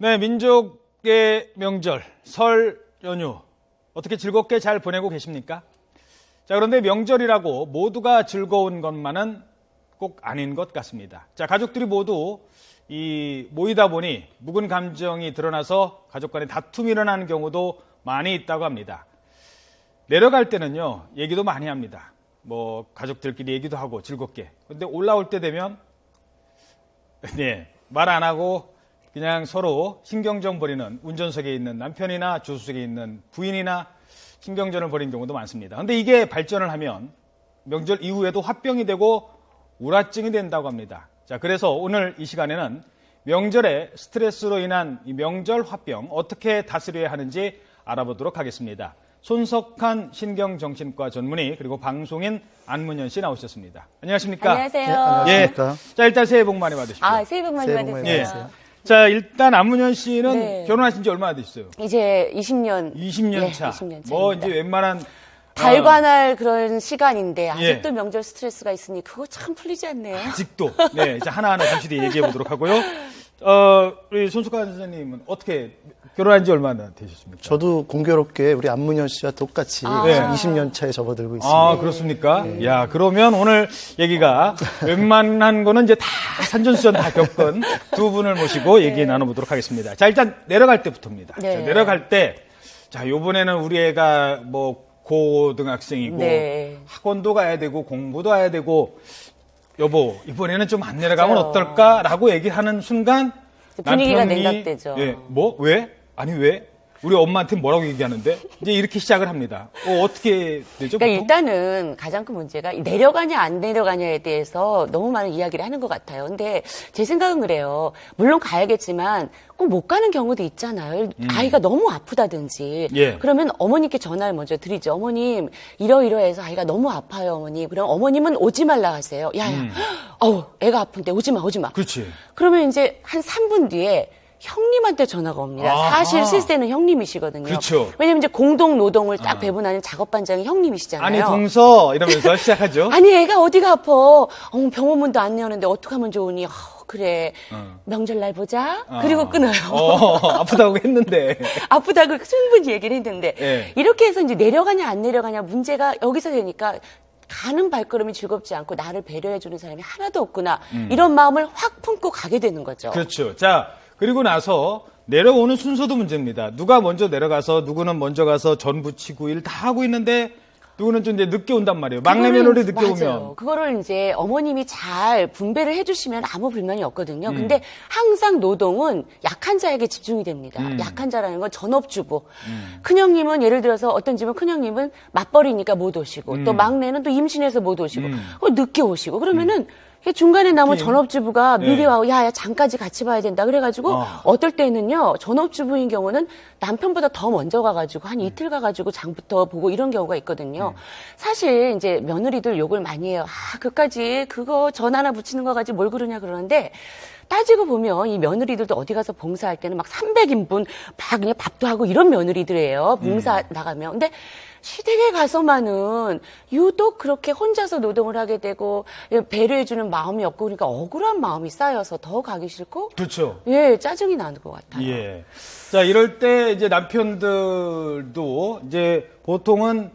네, 민족의 명절, 설 연휴 어떻게 즐겁게 잘 보내고 계십니까? 자, 그런데 명절이라고 모두가 즐거운 것만은 꼭 아닌 것 같습니다. 자, 가족들이 모두 모이다 보니 묵은 감정이 드러나서 가족 간의 다툼이 일어나는 경우도 많이 있다고 합니다. 내려갈 때는요, 얘기도 많이 합니다. 뭐 가족들끼리 얘기도 하고 즐겁게. 근데 올라올 때 되면 네, 말 안 하고 그냥 서로 신경전 벌이는, 운전석에 있는 남편이나 조수석에 있는 부인이나 신경전을 벌이는 경우도 많습니다. 근데 이게 발전을 하면 명절 이후에도 화병이 되고 우라증이 된다고 합니다. 자, 그래서 오늘 이 시간에는 명절에 스트레스로 인한 이 명절 화병 어떻게 다스려야 하는지 알아보도록 하겠습니다. 손석한 신경정신과 전문의 그리고 방송인 안문현 씨 나오셨습니다. 안녕하십니까? 안녕하세요. 네, 안녕하십니까? 예. 자, 일단 새해 복 많이 받으십시오. 새해 복 많이 받으세요. 예. 자, 일단 안문현 씨는 네. 결혼하신 지 얼마나 됐어요? 이제 20년. 20년 차. 20년 차. 뭐 이제 웬만한 달관할 그런 시간인데 아직도 예. 명절 스트레스가 있으니 그거 참 풀리지 않네요. 아직도. 네, 이제 하나하나 잠시 뒤에 얘기해 보도록 하고요. 우리 손석한 선생님은 어떻게 결혼한 지 얼마나 되셨습니까? 저도 공교롭게 우리 안문현 씨와 똑같이 네. 20년 차에 접어들고 있습니다. 아, 그렇습니까? 야, 그러면 오늘 얘기가 웬만한 거는 이제 다 산전수전 다 겪은 두 분을 모시고 얘기 나눠보도록 하겠습니다. 자, 일단 내려갈 때부터입니다. 네. 자, 내려갈 때, 자, 요번에는 우리 애가 뭐 고등학생이고 네. 학원도 가야 되고 공부도 해야 되고 여보, 이번에는 좀 안 내려가면 맞아요. 어떨까라고 얘기하는 순간 분위기가 남편이 냉각되죠. 예, 뭐? 왜? 아니 왜? 우리 엄마한테 뭐라고 얘기하는데? 이제 이렇게 시작을 합니다. 어떻게 되죠? 그러니까 보통? 일단은 가장 큰 문제가 내려가냐 안 내려가냐에 대해서 너무 많은 이야기를 하는 것 같아요. 근데 제 생각은 그래요. 물론 가야겠지만 꼭 못 가는 경우도 있잖아요. 아이가 너무 아프다든지. 예. 그러면 어머니께 전화를 먼저 드리죠. 어머님 이러이러해서 아이가 너무 아파요, 어머니. 그럼 어머님은 오지 말라 하세요. 야야, 애가 아픈데 오지 마. 그렇지. 그러면 이제 한 3분 뒤에 형님한테 전화가 옵니다. 아하. 사실 실세는 형님이시거든요. 그렇죠. 왜냐면 이제 공동 노동을 딱 배분하는 작업반장이 형님이시잖아요. 아니 동서 이러면서 시작하죠. 아니, 애가 어디가 아파? 병원문도 안 내오는데 어떡하면 좋으니? 그래. 명절날 보자. 그리고 끊어요. 아프다고 했는데. 아프다고 충분히 얘기를 했는데 예. 이렇게 해서 이제 내려가냐 안 내려가냐 문제가 여기서 되니까 가는 발걸음이 즐겁지 않고 나를 배려해주는 사람이 하나도 없구나. 이런 마음을 확 품고 가게 되는 거죠. 그렇죠. 자, 그리고 나서 내려오는 순서도 문제입니다. 누가 먼저 내려가서 누구는 먼저 가서 전 부치고 일 다 하고 있는데 누구는 좀 이제 늦게 온단 말이에요. 막내 며느리 늦게 맞아요. 오면. 그거를 이제 어머님이 잘 분배를 해주시면 아무 불만이 없거든요. 근데 항상 노동은 약한 자에게 집중이 됩니다. 약한 자라는 건 전업주부. 큰형님은 예를 들어서 어떤 집은 큰형님은 맞벌이니까 못 오시고 또 막내는 또 임신해서 못 오시고 늦게 오시고 그러면은 중간에 남은 전업주부가 미리 와서 야 장까지 같이 봐야 된다 그래가지고 어떨 때는요 전업주부인 경우는 남편보다 더 먼저 가가지고 한 이틀 가가지고 장부터 보고 이런 경우가 있거든요. 사실 이제 며느리들 욕을 많이 해요. 그까지 그거 전 하나 붙이는 거 가지고 뭘 그러냐 그러는데 따지고 보면 이 며느리들도 어디 가서 봉사할 때는 막 300인분 막 그냥 밥도 하고 이런 며느리들이에요. 봉사 나가면. 근데 시댁에 가서만은 유독 그렇게 혼자서 노동을 하게 되고 배려해주는 마음이 없고 그러니까 억울한 마음이 쌓여서 더 가기 싫고 그렇죠. 짜증이 나는 것 같아요. 예. 자, 이럴 때 이제 남편들도 이제 보통은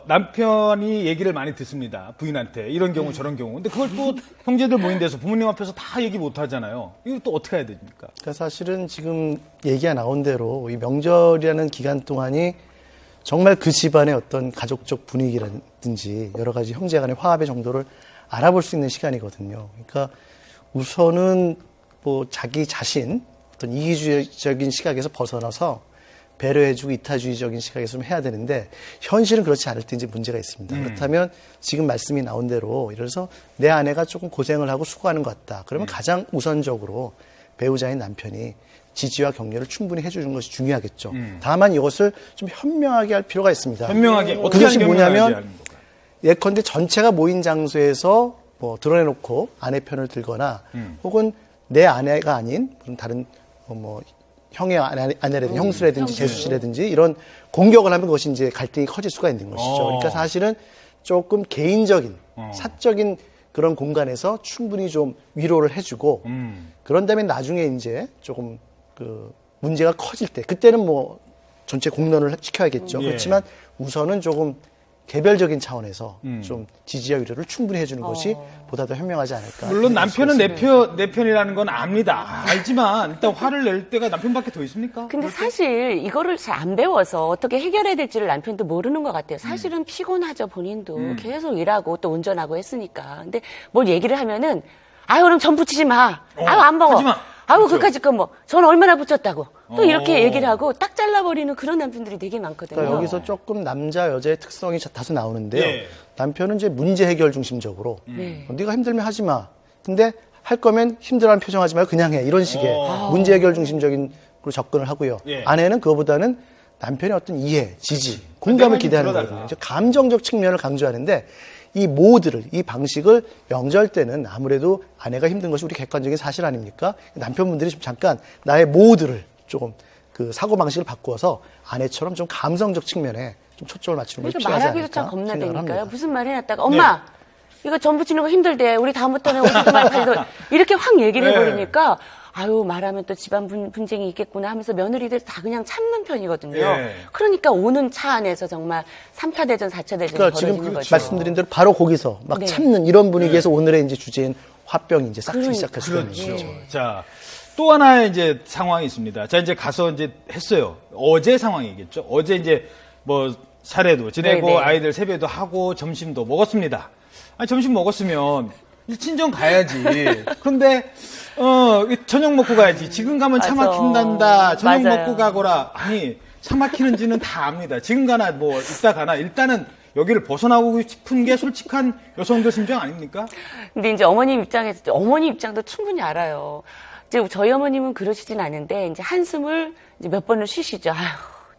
남편이 얘기를 많이 듣습니다. 부인한테. 이런 경우 저런 경우. 근데 그걸 또 형제들 모인 데서 부모님 앞에서 다 얘기 못 하잖아요. 이거 또 어떻게 해야 됩니까? 그러니까 사실은 지금 얘기가 나온 대로 이 명절이라는 기간 동안이 정말 그 집안의 어떤 가족적 분위기라든지 여러 가지 형제 간의 화합의 정도를 알아볼 수 있는 시간이거든요. 그러니까 우선은 뭐 자기 자신 어떤 이기주의적인 시각에서 벗어나서 배려해주고 이타주의적인 시각에서 좀 해야 되는데 현실은 그렇지 않을 때 이제 문제가 있습니다. 그렇다면 지금 말씀이 나온 대로 예를 들어서 내 아내가 조금 고생을 하고 수고하는 것 같다. 그러면 가장 우선적으로 배우자인 남편이 지지와 격려를 충분히 해주는 것이 중요하겠죠. 다만 이것을 좀 현명하게 할 필요가 있습니다. 현명하게 어떻게 그것이 하는 뭐냐면 예컨대 전체가 모인 장소에서 뭐 드러내놓고 아내 편을 들거나 혹은 내 아내가 아닌 다른 뭐 형의 아내라든지 형수라든지 재수씨라든지 이런 공격을 하면 그것이 이제 갈등이 커질 수가 있는 것이죠. 그러니까 사실은 조금 개인적인 사적인 그런 공간에서 충분히 좀 위로를 해주고 그런 다음에 나중에 이제 조금 그 문제가 커질 때 그때는 뭐 전체 공론을 시켜야겠죠. 예. 그렇지만 우선은 조금 개별적인 차원에서 좀 지지와 위로를 충분히 해주는 것이 보다 더 현명하지 않을까. 물론 남편은 내 편이라는 건 압니다. 알지만 일단 화를 낼 때가 남편밖에 더 있습니까? 근데 사실 이거를 잘 안 배워서 어떻게 해결해야 될지를 남편도 모르는 것 같아요. 사실은 피곤하죠, 본인도. 계속 일하고 또 운전하고 했으니까. 근데 뭘 얘기를 하면은, 아유, 그럼 전 붙이지 마. 아유, 안 먹어. 하지 마. 아유, 그렇죠. 그까짓 거 뭐. 전 얼마나 붙였다고. 또 이렇게 얘기를 하고 딱 잘라버리는 그런 남편들이 되게 많거든요. 그러니까 여기서 조금 남자 여자의 특성이 다소 나오는데요. 예. 남편은 이제 문제 해결 중심적으로 네. 네가 힘들면 하지 마. 근데 할 거면 힘들어하는 표정하지 말고 그냥 해. 이런 식의 문제 해결 중심적인 로 접근을 하고요. 예. 아내는 그거보다는 남편의 어떤 이해, 지지, 공감을 기대하는 들어달라. 거거든요. 이제 감정적 측면을 강조하는데 이 모드를, 이 방식을 명절 때는 아무래도 아내가 힘든 것이 우리 객관적인 사실 아닙니까? 남편분들이 좀 잠깐 나의 모드를 조금 그 사고방식을 바꾸어서 아내처럼 좀 감성적 측면에 좀 초점을 맞추는 것이 그래서 필요하지 말하기도 참 않을까 겁나다니까요. 생각을 합니다. 무슨 말 해놨다가 엄마 이거 전 붙이는 거 힘들대. 우리 다음부터는 오지도 말고 이렇게 확 얘기를 네. 해버리니까 아유 말하면 또 집안 분쟁이 있겠구나 하면서 며느리들 다 그냥 참는 편이거든요. 예. 그러니까 오는 차 안에서 정말 3차 대전, 4차 대전이 그러니까 벌어지는 지금 거죠. 말씀드린 대로 바로 거기서 막 네. 참는 이런 분위기에서 오늘의 이제 주제인 화병이 이제 싹트기 그러니까. 시작할 수가 있는 그렇죠. 거죠. 자, 또 하나의 이제 상황이 있습니다. 자, 이제 가서 이제 했어요. 어제 상황이겠죠. 어제 이제 뭐 차례도 지내고 네네. 아이들 세배도 하고 점심도 먹었습니다. 아니, 점심 먹었으면 친정 가야지. 그런데 저녁 먹고 가야지. 지금 가면 차 맞아. 막힌단다. 저녁 맞아요. 먹고 가거라. 아니, 차 막히는지는 다 압니다. 지금 가나 뭐 이따 가나 일단은 여기를 벗어나고 싶은 게 솔직한 여성들 심정 아닙니까? 근데 이제 어머님 입장에서 어머니 입장도 충분히 알아요. 이제 저희 어머님은 그러시진 않은데 이제 한숨을 이제 몇 번을 쉬시죠. 아휴,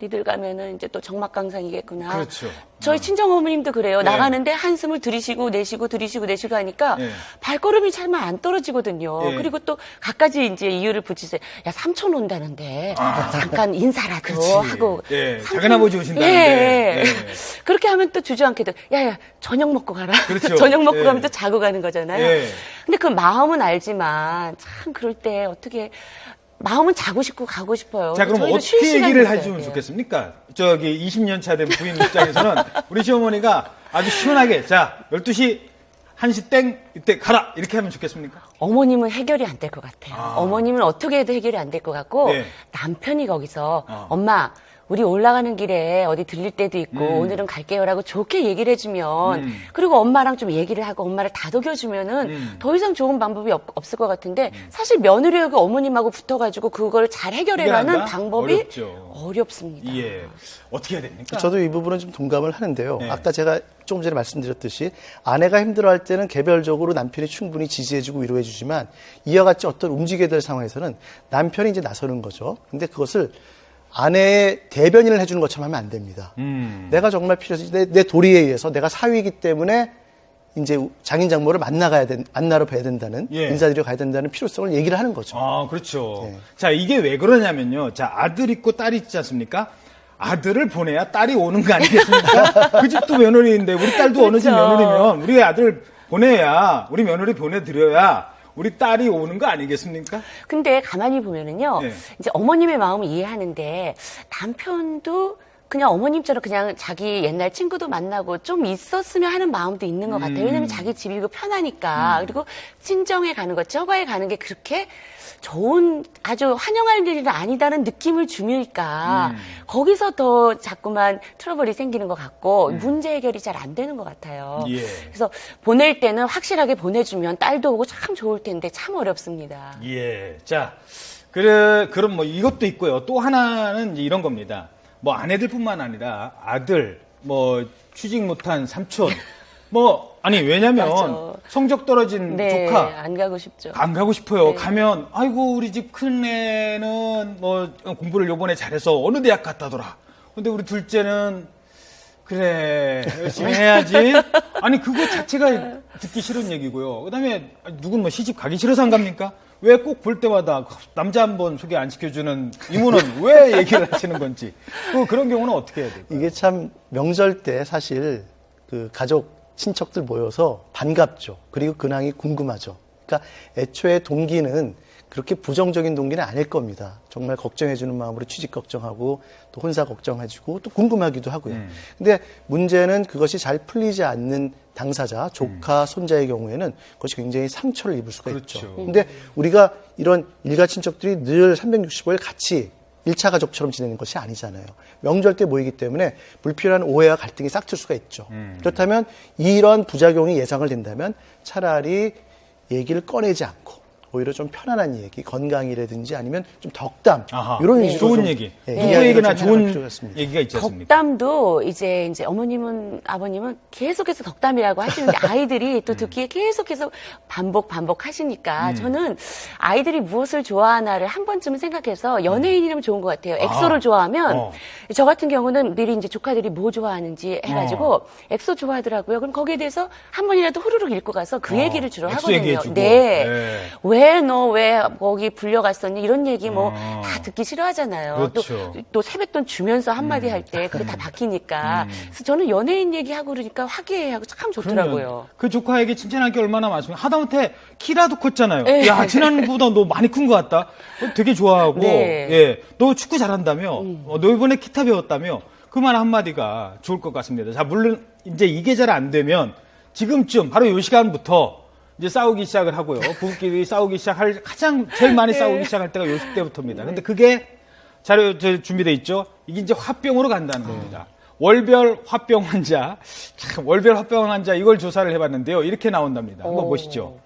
니들 가면은 이제 또 정막강상이겠구나. 그렇죠. 저희 친정 어머님도 그래요. 네. 나가는데 한숨을 들이쉬고 내쉬고 들이쉬고 내쉬고 하니까 네. 발걸음이 잘만 안 떨어지거든요. 네. 그리고 또 갖가지 이제 이유를 붙이세요. 야 삼촌 온다는데 잠깐 인사라도 그렇지. 하고. 예, 삼촌- 작은아버지 오신다는데. 예. 예. 그렇게 하면 또 주저앉게도 야야 저녁 먹고 가라. 그렇죠. 저녁 먹고 예. 가면 또 자고 가는 거잖아요. 예. 근데 그 마음은 알지만 참 그럴 때 어떻게 마음은 자고 싶고 가고 싶어요. 자, 그럼 저희도 쉴 어떻게 시간이 얘기를 있어야 해주면 돼요. 좋겠습니까? 저기 20년 차 된 부인 입장에서는 우리 시어머니가 아주 시원하게 자 12시 1시 땡 이때 가라 이렇게 하면 좋겠습니까? 어머님은 해결이 안 될 것 같아요. 어머님은 어떻게 해도 해결이 안 될 것 같고 네. 남편이 거기서 엄마 우리 올라가는 길에 어디 들릴 때도 있고 오늘은 갈게요라고 좋게 얘기를 해주면 그리고 엄마랑 좀 얘기를 하고 엄마를 다독여주면은 더 이상 좋은 방법이 없을 것 같은데 사실 며느리하고 어머님하고 붙어가지고 그걸 잘 해결해가는 해결한다? 방법이 어렵죠. 어렵습니다. 예. 어떻게 해야 됩니까? 저도 이 부분은 좀 동감을 하는데요. 네. 아까 제가 조금 전에 말씀드렸듯이 아내가 힘들어할 때는 개별적으로 남편이 충분히 지지해주고 위로해주지만 이와 같이 어떤 움직여야 될 상황에서는 남편이 이제 나서는 거죠. 근데 그것을 아내의 대변인을 해주는 것처럼 하면 안 됩니다. 내가 정말 필요해서 내 도리에 의해서 내가 사위이기 때문에 이제 장인 장모를 만나러 뵈야 된다는 예. 인사드리러 가야 된다는 필요성을 얘기를 하는 거죠. 아, 그렇죠. 네. 자, 이게 왜 그러냐면요. 자, 아들 있고 딸 있지 않습니까? 아들을 보내야 딸이 오는 거 아니겠습니까? 그 집도 며느리인데 우리 딸도 어느 집 그렇죠. 며느리면 우리 아들 보내야 우리 며느리 보내드려야 우리 딸이 오는 거 아니겠습니까? 근데 가만히 보면은요, 네. 이제 어머님의 마음을 이해하는데 남편도 그냥 어머님처럼 그냥 자기 옛날 친구도 만나고 좀 있었으면 하는 마음도 있는 것 같아요. 왜냐면 자기 집이고 편하니까. 그리고 친정에 가는 것, 처가에 가는 게 그렇게 좋은, 아주 환영할 일은 아니다는 느낌을 주니까 거기서 더 자꾸만 트러블이 생기는 것 같고 문제 해결이 잘 안 되는 것 같아요. 예. 그래서 보낼 때는 확실하게 보내주면 딸도 오고 참 좋을 텐데 참 어렵습니다. 예. 자, 그럼 뭐 이것도 있고요. 또 하나는 이제 이런 겁니다. 뭐 아내들뿐만 아니라 아들, 뭐 취직 못한 삼촌, 뭐 아니 왜냐면 맞아. 성적 떨어진 네, 조카 안 가고 싶죠. 안 가고 싶어요. 네. 가면 아이고 우리 집 큰애는 뭐 공부를 요번에 잘해서 어느 대학 갔다더라. 근데 우리 둘째는 그래 열심히 해야지. 아니 그거 자체가 듣기 싫은 얘기고요. 그다음에 누군 뭐 시집 가기 싫어서 안 갑니까? 왜 꼭 볼 때마다 남자 한 번 소개 안 시켜주는 이모는 왜 얘기를 하시는 건지 그런 경우는 어떻게 해야 될까요? 이게 참 명절 때 사실 그 가족 친척들 모여서 반갑죠. 그리고 근황이 궁금하죠. 그러니까 애초에 동기는 그렇게 부정적인 동기는 아닐 겁니다. 정말 걱정해주는 마음으로 취직 걱정하고 또 혼사 걱정해주고 또 궁금하기도 하고요. 근데 문제는 그것이 잘 풀리지 않는 당사자, 조카, 손자의 경우에는 그것이 굉장히 상처를 입을 수가 그렇죠. 있죠. 근데 우리가 이런 일가 친척들이 늘 365일 같이 1차 가족처럼 지내는 것이 아니잖아요. 명절 때 모이기 때문에 불필요한 오해와 갈등이 싹틀 수가 있죠. 그렇다면 이런 부작용이 예상을 된다면 차라리 얘기를 꺼내지 않고 오히려 좀 편안한 얘기, 건강이라든지 아니면 좀 덕담 아하. 이런 네. 위주로 좋은 좀, 얘기. 예, 누구에게나 이야기를 좀 해볼 좋은 필요가 있습니다. 얘기가 있지 않습니까? 덕담도 이제 어머님은 아버님은 계속해서 덕담이라고 하시는데 아이들이 또 듣기에 계속해서 반복하시니까 저는 아이들이 무엇을 좋아하나를 한 번쯤은 생각해서 연예인이라면 좋은 것 같아요. 엑소를 좋아하면 저 같은 경우는 미리 이제 조카들이 뭐 좋아하는지 해가지고 엑소 좋아하더라고요. 그럼 거기에 대해서 한 번이라도 후루룩 읽고 가서 그 얘기를 주로 엑소 하거든요. 얘기해주고. 네. 네. 왜 거기 불려갔었니? 이런 얘기 다 듣기 싫어하잖아요. 그렇죠. 또 세뱃돈 주면서 한마디 할 때 그게 다 바뀌니까. 그래서 저는 연예인 얘기하고 그러니까 화기애애하고 참 좋더라고요. 그러면 그 조카에게 칭찬하기 얼마나 많습니까? 하다못해 키라도 컸잖아요. 네. 야, 지난보다 너 많이 큰 것 같다. 되게 좋아하고, 네. 예, 너 축구 잘한다며, 너 이번에 기타 배웠다며, 그 말 한마디가 좋을 것 같습니다. 자, 물론 이제 이게 잘 안 되면 지금쯤 바로 이 시간부터 이제 싸우기 시작을 하고요. 부부끼리 싸우기 시작할 제일 많이 싸우기 시작할 때가 요 때부터입니다. 근데 그게 자료 준비돼 있죠. 이게 이제 화병으로 간다는 겁니다. 월별 화병 환자, 월별 화병 환자 이걸 조사를 해봤는데요. 이렇게 나온답니다. 한번 보시죠.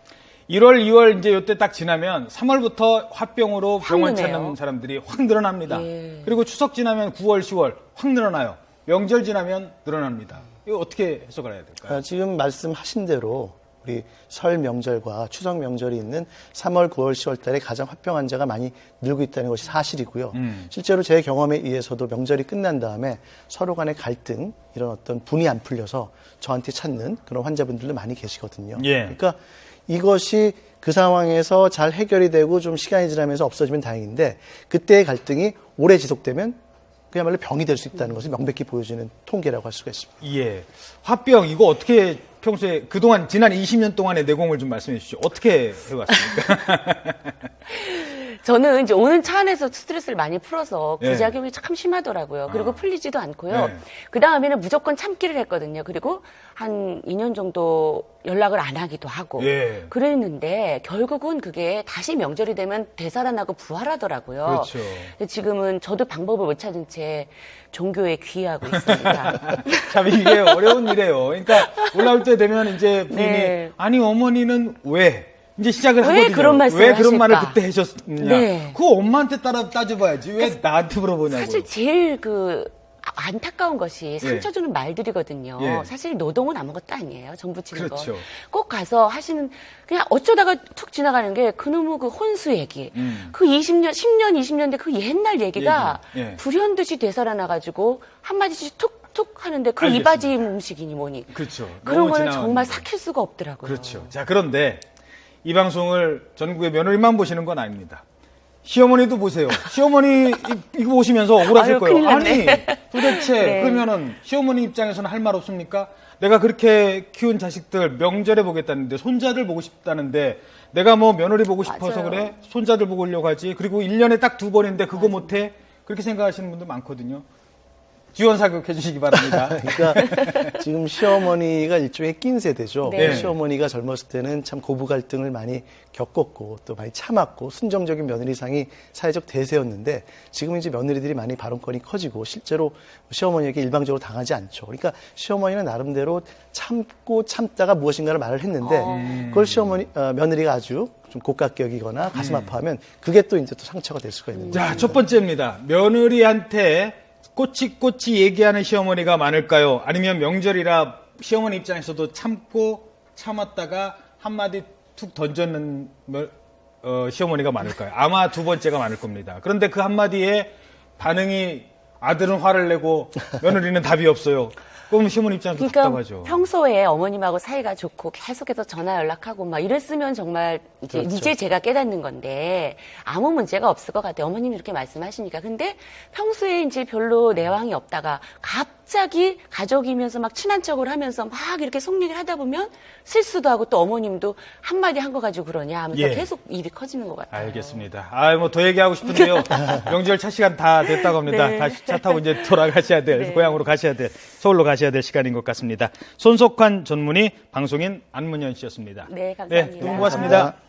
1월, 2월 이제 요때 딱 지나면 3월부터 화병으로 병원 늘네요. 찾는 사람들이 확 늘어납니다. 예. 그리고 추석 지나면 9월, 10월 확 늘어나요. 명절 지나면 늘어납니다. 이거 어떻게 해석을 해야 될까요? 지금 말씀하신 대로 우리 설 명절과 추석 명절이 있는 3월, 9월, 10월 달에 가장 화병 환자가 많이 늘고 있다는 것이 사실이고요. 실제로 제 경험에 의해서도 명절이 끝난 다음에 서로 간의 갈등, 이런 어떤 분이 안 풀려서 저한테 찾는 그런 환자분들도 많이 계시거든요. 예. 그러니까 이것이 그 상황에서 잘 해결이 되고 좀 시간이 지나면서 없어지면 다행인데 그때의 갈등이 오래 지속되면 그야말로 병이 될 수 있다는 것을 명백히 보여주는 통계라고 할 수가 있습니다. 예. 화병, 이거 어떻게 평소에 그동안 지난 20년 동안의 내공을 좀 말씀해 주시죠. 어떻게 해왔습니까? 저는 이제 오는 차 안에서 스트레스를 많이 풀어서 예. 부작용이 참 심하더라고요. 그리고 풀리지도 않고요. 네. 그 다음에는 무조건 참기를 했거든요. 그리고 한 2년 정도 연락을 안 하기도 하고 예. 그랬는데 결국은 그게 다시 명절이 되면 되살아나고 부활하더라고요. 그렇죠. 근데 지금은 저도 방법을 못 찾은 채 종교에 귀의하고 있습니다. 참 이게 어려운 일이에요. 그러니까 올라올 때 되면 이제 부인이 네. 아니 어머니는 왜? 이제 시작을 왜 하거든요. 그런 말씀을 왜 그런 말을 하실까? 그때 하셨느냐. 네. 그거 엄마한테 따져봐야지. 왜 나한테 물어보냐고요. 사실 제일 안타까운 것이 상처 주는 말들이거든요. 예. 사실 노동은 아무것도 아니에요. 정부 치는 그렇죠. 거. 꼭 가서 하시는 그냥 어쩌다가 툭 지나가는 게 그놈의 그 혼수 얘기. 그 20년, 10년, 20년 대 그 옛날 얘기가 얘기. 예. 불현듯이 되살아나가지고 한마디씩 툭툭 하는데 그 알겠습니다. 이바지 음식이니 뭐니. 그렇죠. 그런 너무 거는 지나가는 정말 거. 삭힐 수가 없더라고요. 그렇죠. 자, 그런데 이 방송을 전국의 며느리만 보시는 건 아닙니다. 시어머니도 보세요. 시어머니 이거 보시면서 억울하실 아유, 거예요. 큰일 아니, 났네. 도대체 네. 그러면은 시어머니 입장에서는 할 말 없습니까? 내가 그렇게 키운 자식들 명절에 보겠다는데 손자들 보고 싶다는데 내가 뭐 며느리 보고 싶어서 맞아요. 그래? 손자들 보고 오려고 하지. 그리고 1년에 딱 2번인데 그거 못해? 그렇게 생각하시는 분들 많거든요. 지원 사격해 주시기 바랍니다. 그러니까 지금 시어머니가 일종의 낀 세대죠. 네. 시어머니가 젊었을 때는 참 고부 갈등을 많이 겪었고 또 많이 참았고 순정적인 며느리상이 사회적 대세였는데 지금 이제 며느리들이 많이 발언권이 커지고 실제로 시어머니에게 일방적으로 당하지 않죠. 그러니까 시어머니는 나름대로 참고 참다가 무엇인가를 말을 했는데 그걸 며느리가 아주 좀 고깝게 여기거나 가슴 아파하면 그게 또 이제 또 상처가 될 수가 있는 거죠. 자, 첫 번째입니다. 며느리한테 꼬치꼬치 얘기하는 시어머니가 많을까요? 아니면 명절이라 시어머니 입장에서도 참고 참았다가 한마디 툭 던졌는 시어머니가 많을까요? 아마 두 번째가 많을 겁니다. 그런데 그 한마디에 반응이 아들은 화를 내고 며느리는 답이 없어요. 그럼 시어머니 입장에서 그러니까 답답하죠. 평소에 어머님하고 사이가 좋고 계속해서 전화 연락하고 막 이랬으면 정말 이제, 그렇죠. 이제 제가 깨닫는 건데 아무 문제가 없을 것 같아요. 어머님이 이렇게 말씀하시니까. 근데 평소에 이제 별로 내왕이 없다가 갑자기 가족이면서 막 친한 척을 하면서 막 이렇게 속 얘기를 하다 보면 실수도 하고 또 어머님도 한마디 한 거 가지고 그러냐 하면서 예. 계속 입이 커지는 것 같아요. 알겠습니다. 뭐 더 얘기하고 싶은데요. 명절 차 시간 다 됐다고 합니다. 네. 다시 차 타고 이제 돌아가셔야 될, 네. 고향으로 가셔야 될, 서울로 가셔야 될 시간인 것 같습니다. 손석환 전문의, 방송인 안문현 씨였습니다. 네, 감사합니다. 두 분 고맙습니다. 감사합니다.